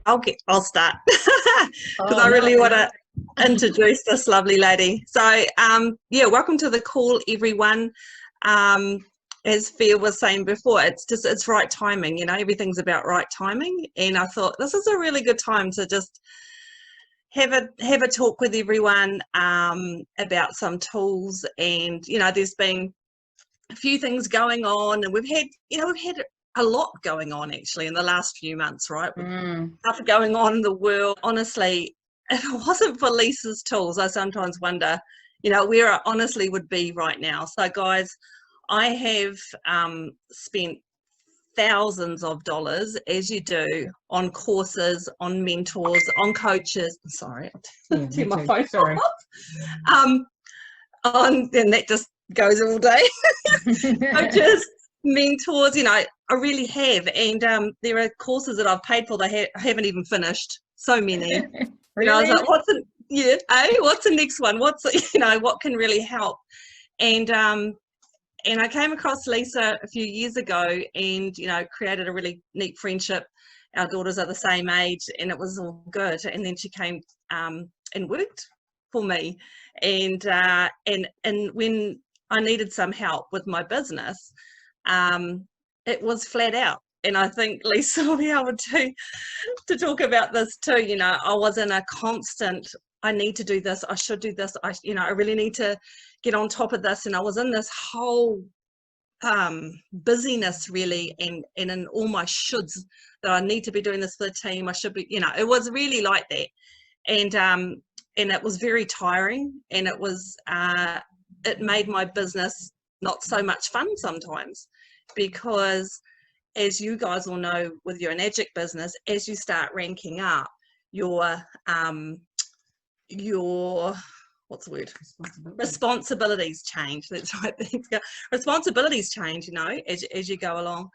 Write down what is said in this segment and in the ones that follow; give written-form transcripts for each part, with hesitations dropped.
I'll start because Oh, I no. really want to introduce this lovely lady. So, yeah, welcome to the call, everyone. Um, as Fia was saying before, it's right timing. You know, everything's about right timing, and I thought this is a really good time to just have a talk with everyone about some tools. And you know, there's been a few things going on, and we've had a lot going on actually in the last few months, right? With Mm. stuff going on in the world. Honestly, if it wasn't for Lisa's tools, I sometimes wonder, you know, where I honestly would be right now. So guys, I have spent thousands of dollars, as you do, on courses, on mentors, on coaches. Sorry, Yeah, me turn my too. phone Sorry. off. Um, and that just goes all day. Coaches, mentors, you know, I really have. And there are courses that I've paid for that I haven't even finished. So many. You know, I was Really? like, what's the next one? You know, what can really help? And I came across Lisa a few years ago and, you know, created a really neat friendship. Our daughters are the same age and it was all good. And then she came and worked for me. And when I needed some help with my business, it was flat out. And I think Lisa will be able to talk about this too. You know, I was in a constant, I need to do this, I should do this, I really need to get on top of this. And I was in this whole busyness really, and in all my shoulds, that I need to be doing this for the team, I should be, you know, it was really like that. And it was very tiring, and it made my business not so much fun sometimes, because as you guys all know, with your Enagic business, as you start ranking up, your what's the word? Responsibilities change. That's right. Responsibilities change, you know, as you go along.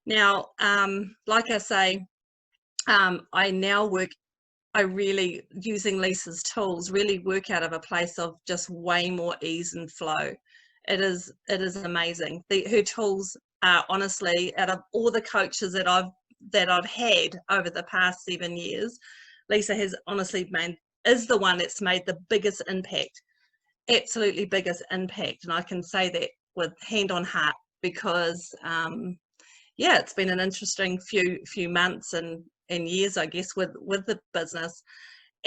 Now, like I say, I now really, using Lisa's tools, really work out of a place of just way more ease and flow. It is amazing. Her tools are, honestly, out of all the coaches that I've had over the past 7 years, Lisa has honestly is the one that's made the biggest impact, absolutely biggest impact. And I can say that with hand on heart, because yeah, it's been an interesting few months and years, I guess, with the business.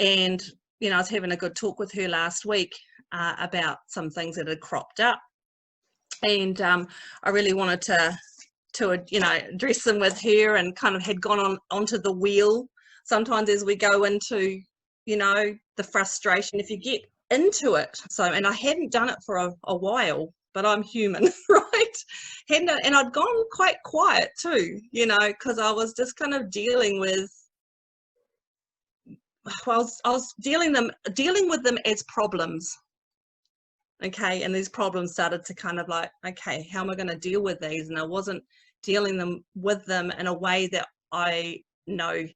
And you know, I was having a good talk with her last week about some things that had cropped up, and I really wanted to you know, address them with her, and kind of had gone onto the wheel. Sometimes as we go into, you know, the frustration, if you get into it. So, and I hadn't done it for a while, but I'm human, right? And I'd gone quite quiet too, you know, because I was just kind of dealing with, well, I was dealing with them as problems. Okay, and these problems started to kind of like, okay, how am I going to deal with these? And I wasn't dealing with them in a way that I know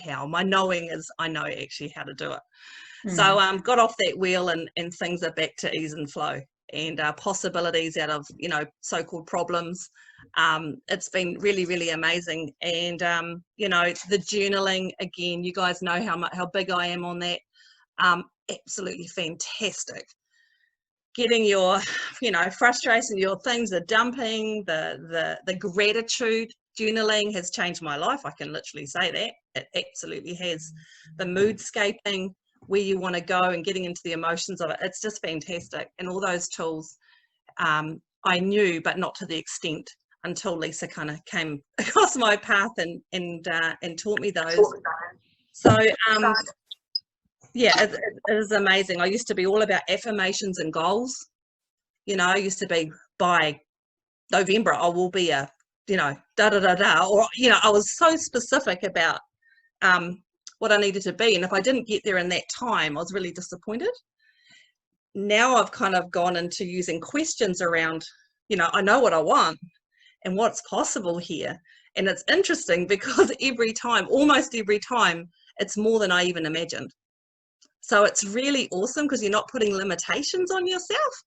how. My knowing is I know actually how to do it. So got off that wheel, and things are back to ease and flow, and possibilities out of, you know, so-called problems. It's been really, really amazing. And you know, the journaling, again, you guys know how big I am on that. Absolutely fantastic. Getting your, you know, frustration, your things are dumping, the gratitude journaling has changed my life. I can literally say that. It absolutely has. The moodscaping, where you want to go, and getting into the emotions of it, it's just fantastic. And all those tools I knew, but not to the extent, until Lisa kind of came across my path and taught me those. So yeah, it is amazing. I used to be all about affirmations and goals. You know, I used to be, by November, I will be a, you know, da da da da, or, you know, I was so specific about what I needed to be. And if I didn't get there in that time, I was really disappointed. Now I've kind of gone into using questions around, you know, I know what I want and what's possible here. And it's interesting because almost every time, it's more than I even imagined. So it's really awesome because you're not putting limitations on yourself,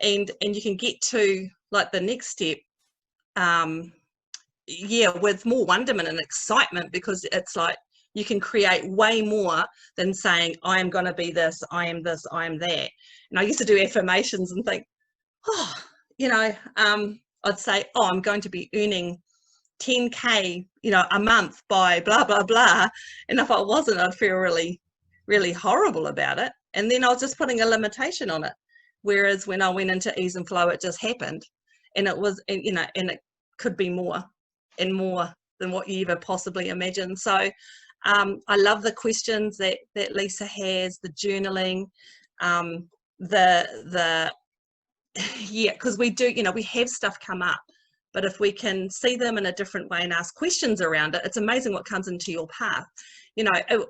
and you can get to like the next step yeah, with more wonderment and excitement, because it's like you can create way more than saying, I am going to be this, I am this, I am that. And I used to do affirmations and think, oh, I'd say, oh, I'm going to be earning 10K, a month by blah, blah, blah. And if I wasn't, I'd feel really, really horrible about it. And then I was just putting a limitation on it. Whereas when I went into ease and flow, it just happened. And it was, and it could be more and more than what you ever possibly imagined. So I love the questions that Lisa has, the journaling, yeah, because we do, we have stuff come up, but if we can see them in a different way and ask questions around it, it's amazing what comes into your path. It